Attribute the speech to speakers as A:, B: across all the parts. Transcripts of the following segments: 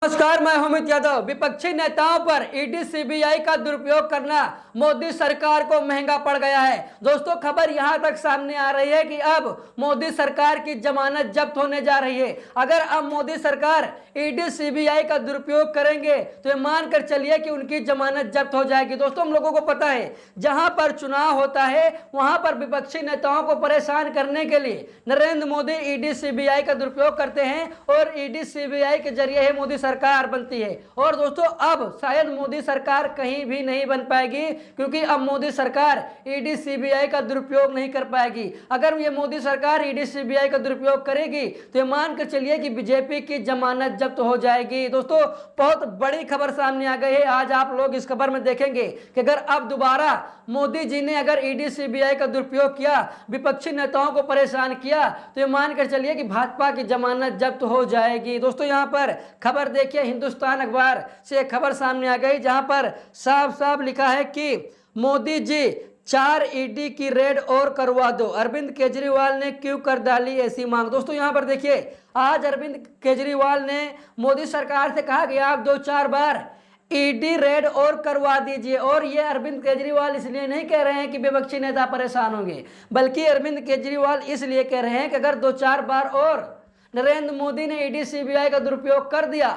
A: नमस्कार, मैं अमित यादव। विपक्षी नेताओं पर ईडी सीबीआई का दुरुपयोग करना मोदी सरकार को महंगा पड़ गया है। दोस्तों, खबर यहां तक सामने आ रही है कि अब मोदी सरकार की जमानत जब्त होने जा रही है। अगर अब मोदी सरकार ईडी सीबीआई का दुरुपयोग करेंगे तो ये मानकर चलिए कि उनकी जमानत जब्त हो जाएगी। दोस्तों, हम लोगों को पता है जहां पर चुनाव होता है वहां पर विपक्षी नेताओं को परेशान करने के लिए नरेंद्र मोदी ईडी सीबीआई का दुरुपयोग करते हैं और ईडी सीबीआई के जरिए ही मोदी सरकार बनती है। और दोस्तों, अब शायद मोदी सरकार कहीं भी नहीं बन पाएगी, क्योंकि अब मोदी सरकार ईडी सीबीआई का दुरुपयोग नहीं कर पाएगी। अगर ये मोदी सरकार ईडी सीबीआई का दुरुपयोग करेगी तो ये मान कर चलिए कि बीजेपी की जमानत जब्त हो जाएगी। दोस्तों, बहुत बड़ी खबर सामने आ गई है। आज आप लोग इस खबर में देखेंगे कि अगर अब दोबारा मोदी जी ने अगर ईडी सीबीआई का दुरुपयोग किया, विपक्षी नेताओं को परेशान किया, तो ये मानकर चलिए कि भाजपा की जमानत जब्त हो जाएगी। दोस्तों, यहां पर खबर देखिए, हिंदुस्तान अखबार से एक खबर सामने आ गई जहां पर साफ साफ लिखा है कि मोदी जी 4 ईडी की रेड और करवा दो, अरविंद केजरीवाल ने क्यों कर डाली ऐसी मांग। दोस्तों, यहां पर देखिए, आज अरविंद केजरीवाल ने मोदी सरकार से कहा कि आप 2-4 बार ईडी रेड और करवा दीजिए। और ये अरविंद केजरीवाल इसलिए नहीं कह रहे हैं कि विपक्षी नेता परेशान होंगे, बल्कि अरविंद केजरीवाल इसलिए कह रहे हैं कि अगर 2-4 बार और नरेंद्र मोदी ने ईडी सीबीआई का दुरुपयोग कर दिया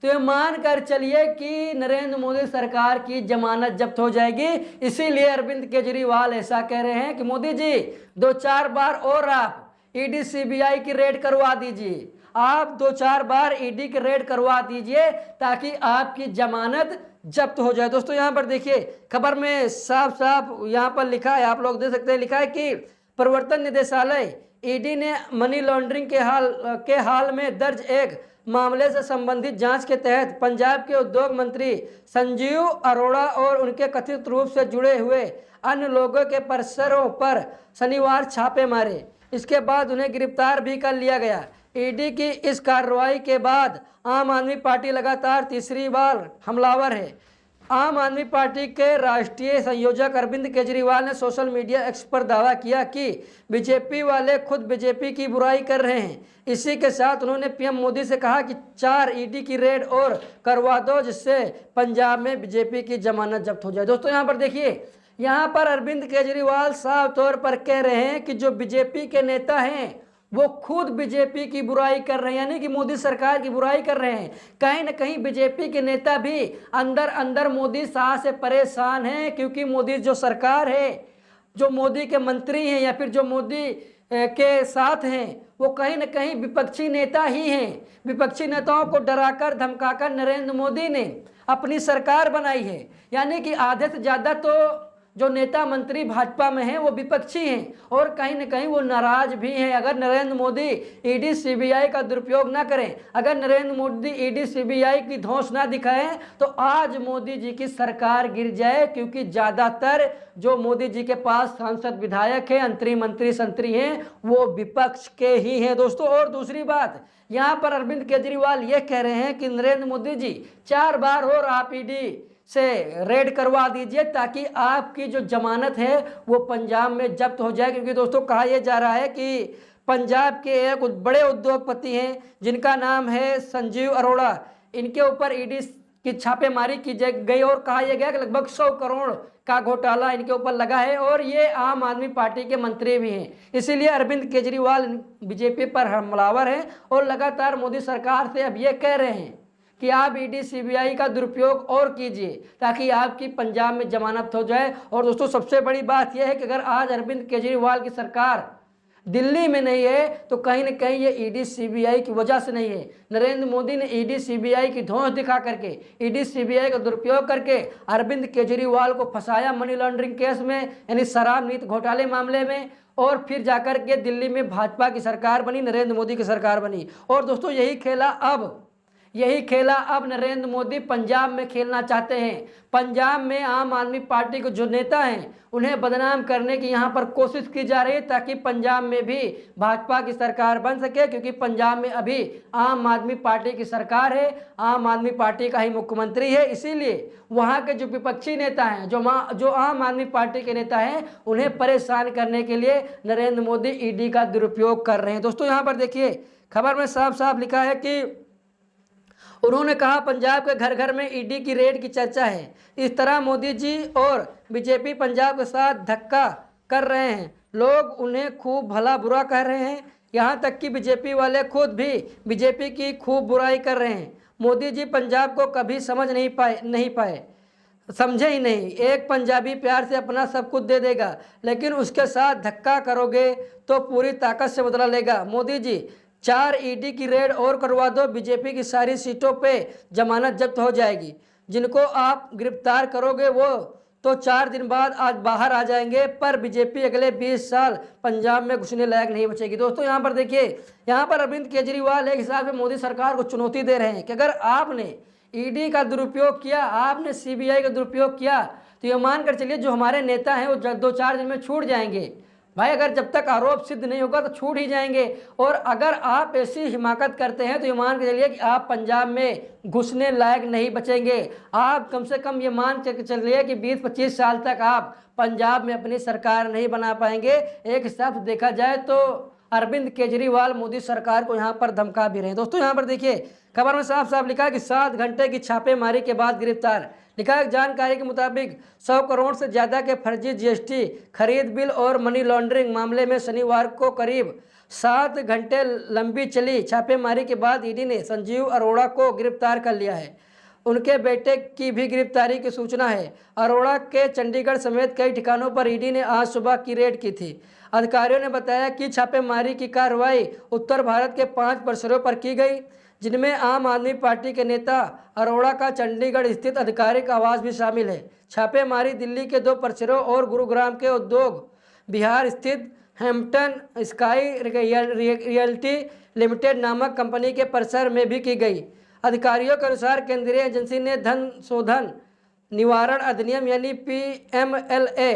A: तो ये मानकर चलिए कि नरेंद्र मोदी सरकार की जमानत जब्त हो जाएगी। इसीलिए अरविंद केजरीवाल ऐसा कह रहे हैं कि मोदी जी 2-4 बार और आप ईडी सीबीआई की रेड करवा दीजिए, आप 2-4 बार ईडी की रेड करवा दीजिए ताकि आपकी जमानत जब्त हो जाए। दोस्तों, यहाँ पर देखिए, खबर में साफ साफ यहाँ पर लिखा है, आप लोग देख सकते हैं, लिखा है कि प्रवर्तन निदेशालय ईडी ने मनी लॉन्ड्रिंग के हाल में दर्ज एक मामले से संबंधित जांच के तहत पंजाब के उद्योग मंत्री संजीव अरोड़ा और उनके कथित रूप से जुड़े हुए अन्य लोगों के परिसरों पर शनिवार छापे मारे। इसके बाद उन्हें गिरफ्तार भी कर लिया गया। ईडी की इस कार्रवाई के बाद आम आदमी पार्टी लगातार तीसरी बार हमलावर है। आम आदमी पार्टी के राष्ट्रीय संयोजक अरविंद केजरीवाल ने सोशल मीडिया एक्स पर दावा किया कि बीजेपी वाले खुद बीजेपी की बुराई कर रहे हैं। इसी के साथ उन्होंने पीएम मोदी से कहा कि 4 ईडी की रेड और करवा दो, जिससे पंजाब में बीजेपी की जमानत जब्त हो जाए। दोस्तों, यहाँ पर देखिए, यहाँ पर अरविंद केजरीवाल साफ तौर पर कह रहे हैं कि जो बीजेपी के नेता हैं वो खुद बीजेपी की बुराई कर रहे हैं, यानी कि मोदी सरकार की बुराई कर रहे हैं। कहीं ना कहीं बीजेपी के नेता भी अंदर अंदर मोदी शाह से परेशान हैं, क्योंकि मोदी जो सरकार है, जो मोदी के मंत्री हैं या फिर जो मोदी के साथ हैं, वो कहीं ना कहीं विपक्षी नेता ही हैं। विपक्षी नेताओं को डराकर धमकाकर नरेंद्र मोदी ने अपनी सरकार बनाई है, यानी कि आधे से ज़्यादा तो जो नेता मंत्री भाजपा में हैं वो विपक्षी हैं और कहीं न कहीं वो नाराज भी हैं। अगर नरेंद्र मोदी ईडी सीबीआई का दुरुपयोग ना करें, अगर नरेंद्र मोदी ईडी सीबीआई की धौंस ना दिखाएं, तो आज मोदी जी की सरकार गिर जाए, क्योंकि ज़्यादातर जो मोदी जी के पास सांसद विधायक हैं, अंतरिम मंत्री संतरी हैं, वो विपक्ष के ही हैं। दोस्तों, और दूसरी बात, यहाँ पर अरविंद केजरीवाल ये कह रहे हैं कि नरेंद्र मोदी जी 4 बार और आप ईडी से रेड करवा दीजिए ताकि आपकी जो जमानत है वो पंजाब में जब्त हो जाए। क्योंकि दोस्तों, कहा यह जा रहा है कि पंजाब के एक बड़े उद्योगपति हैं जिनका नाम है संजीव अरोड़ा, इनके ऊपर ईडी की छापेमारी की गई और कहा यह गया कि लगभग 100 करोड़ का घोटाला इनके ऊपर लगा है और ये आम आदमी पार्टी के मंत्री भी हैं। इसीलिए अरविंद केजरीवाल बीजेपी पर हमलावर हैं और लगातार मोदी सरकार से अब ये कह रहे हैं कि आप ईडी सीबीआई का दुरुपयोग और कीजिए ताकि आपकी पंजाब में जमानत हो जाए। और दोस्तों, सबसे बड़ी बात यह है कि अगर आज अरविंद केजरीवाल की सरकार दिल्ली में नहीं है तो कहीं ना कहीं ये ईडी सीबीआई की वजह से नहीं है। नरेंद्र मोदी ने ईडी सीबीआई की धौंस दिखा करके, ईडी सीबीआई का दुरुपयोग करके अरविंद केजरीवाल को फंसाया मनी लॉन्ड्रिंग केस में, यानी शराब नीति घोटाले मामले में, और फिर जाकर के दिल्ली में भाजपा की सरकार बनी, नरेंद्र मोदी की सरकार बनी। और दोस्तों, यही खेला अब नरेंद्र मोदी पंजाब में खेलना चाहते हैं। पंजाब में आम आदमी पार्टी के जो नेता हैं उन्हें बदनाम करने की यहाँ पर कोशिश की जा रही है ताकि पंजाब में भी भाजपा की सरकार बन सके, क्योंकि पंजाब में अभी आम आदमी पार्टी की सरकार है, आम आदमी पार्टी का ही मुख्यमंत्री है। इसीलिए वहाँ के जो विपक्षी नेता हैं, जो आम आदमी पार्टी के नेता हैं, उन्हें परेशान करने के लिए नरेंद्र मोदी ईडी का दुरुपयोग कर रहे हैं। दोस्तों, यहाँ पर देखिए, खबर में साफ साफ लिखा है कि उन्होंने कहा पंजाब के घर घर में ईडी की रेड की चर्चा है। इस तरह मोदी जी और बीजेपी पंजाब के साथ धक्का कर रहे हैं। लोग उन्हें खूब भला बुरा कह रहे हैं। यहाँ तक कि बीजेपी वाले खुद भी बीजेपी की खूब बुराई कर रहे हैं। मोदी जी पंजाब को कभी समझ नहीं पाए, समझे ही नहीं। एक पंजाबी प्यार से अपना सब कुछ दे देगा, लेकिन उसके साथ धक्का करोगे तो पूरी ताकत से बदला लेगा। मोदी जी 4 ईडी की रेड और करवा दो, बीजेपी की सारी सीटों पे जमानत जब्त हो जाएगी। जिनको आप गिरफ्तार करोगे वो तो 4 दिन बाद आज बाहर आ जाएंगे, पर बीजेपी अगले 20 साल पंजाब में घुसने लायक नहीं बचेगी। दोस्तों यहाँ पर देखिए, यहाँ पर अरविंद केजरीवाल एक हिसाब से मोदी सरकार को चुनौती दे रहे हैं कि अगर आपने ईडी का दुरुपयोग किया, आपने सीबीआई का दुरुपयोग किया, तो ये मानकर चलिए जो हमारे नेता हैं वो 2-4 दिन में छूट जाएंगे। भाई अगर जब तक आरोप सिद्ध नहीं होगा तो छूट ही जाएंगे। और अगर आप ऐसी हिमाकत करते हैं तो ये मान के चलिए कि आप पंजाब में घुसने लायक नहीं बचेंगे। आप कम से कम ये मान के चलिए कि 20-25 साल तक आप पंजाब में अपनी सरकार नहीं बना पाएंगे। एक हिसाब से देखा जाए तो अरविंद केजरीवाल मोदी सरकार को यहाँ पर धमका भी रहे हैं। दोस्तों यहाँ पर देखिए, खबर में साफ साफ लिखा है कि 7 घंटे की छापेमारी के बाद गिरफ्तार। लिखा है जानकारी के मुताबिक 100 करोड़ से ज़्यादा के फर्जी जीएसटी खरीद बिल और मनी लॉन्ड्रिंग मामले में शनिवार को करीब 7 घंटे लंबी चली छापेमारी के बाद ईडी ने संजीव अरोड़ा को गिरफ्तार कर लिया है। उनके बेटे की भी गिरफ्तारी की सूचना है। अरोड़ा के चंडीगढ़ समेत कई ठिकानों पर ईडी ने आज सुबह की रेड की थी। अधिकारियों ने बताया कि छापेमारी की कार्रवाई उत्तर भारत के 5 परिसरों पर की गई, जिनमें आम आदमी पार्टी के नेता अरोड़ा का चंडीगढ़ स्थित आधिकारिक आवास भी शामिल है। छापेमारी दिल्ली के 2 परिसरों और गुरुग्राम के उद्योग बिहार स्थित हैम्पटन स्काई रियल्टी लिमिटेड नामक कंपनी के परिसर में भी की गई। अधिकारियों के अनुसार केंद्रीय एजेंसी ने धन शोधन निवारण अधिनियम यानी PMLA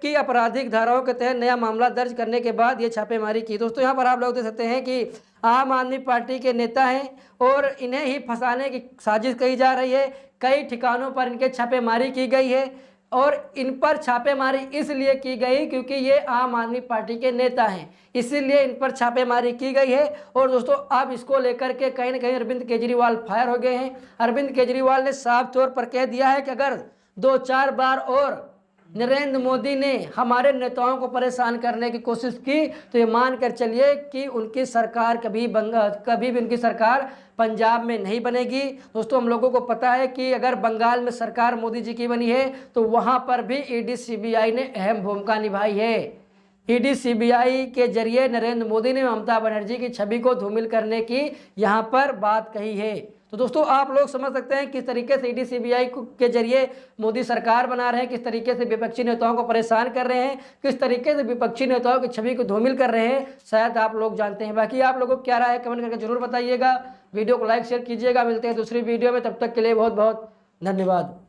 A: की आपराधिक धाराओं के तहत नया मामला दर्ज करने के बाद ये छापेमारी की। दोस्तों यहाँ पर आप लोग देख सकते हैं कि आम आदमी पार्टी के नेता हैं और इन्हें ही फंसाने की साजिश कही जा रही है। कई ठिकानों पर इनके छापेमारी की गई है और इन पर छापेमारी इसलिए की गई क्योंकि ये आम आदमी पार्टी के नेता हैं, इसीलिए इन पर छापेमारी की गई है। और दोस्तों अब इसको लेकर के कहीं ना कहीं अरविंद केजरीवाल फायर हो गए हैं। अरविंद केजरीवाल ने साफ तौर पर कह दिया है कि अगर 2-4 बार और नरेंद्र मोदी ने हमारे नेताओं को परेशान करने की कोशिश की तो ये मान कर चलिए कि उनकी सरकार कभी भी उनकी सरकार पंजाब में नहीं बनेगी। दोस्तों हम लोगों को पता है कि अगर बंगाल में सरकार मोदी जी की बनी है तो वहाँ पर भी ईडी सीबीआई ने अहम भूमिका निभाई है। ईडी सीबीआई के जरिए नरेंद्र मोदी ने ममता बनर्जी की छवि को धूमिल करने की यहाँ पर बात कही है। तो दोस्तों आप लोग समझ सकते हैं किस तरीके से ईडी सीबीआई के जरिए मोदी सरकार बना रहे हैं, किस तरीके से विपक्षी नेताओं को परेशान कर रहे हैं, किस तरीके से विपक्षी नेताओं की छवि को धूमिल कर रहे हैं, शायद आप लोग जानते हैं। बाकी आप लोगों को क्या राय है कमेंट करके जरूर बताइएगा। वीडियो को लाइक शेयर कीजिएगा। मिलते हैं दूसरी वीडियो में, तब तक के लिए बहुत बहुत धन्यवाद।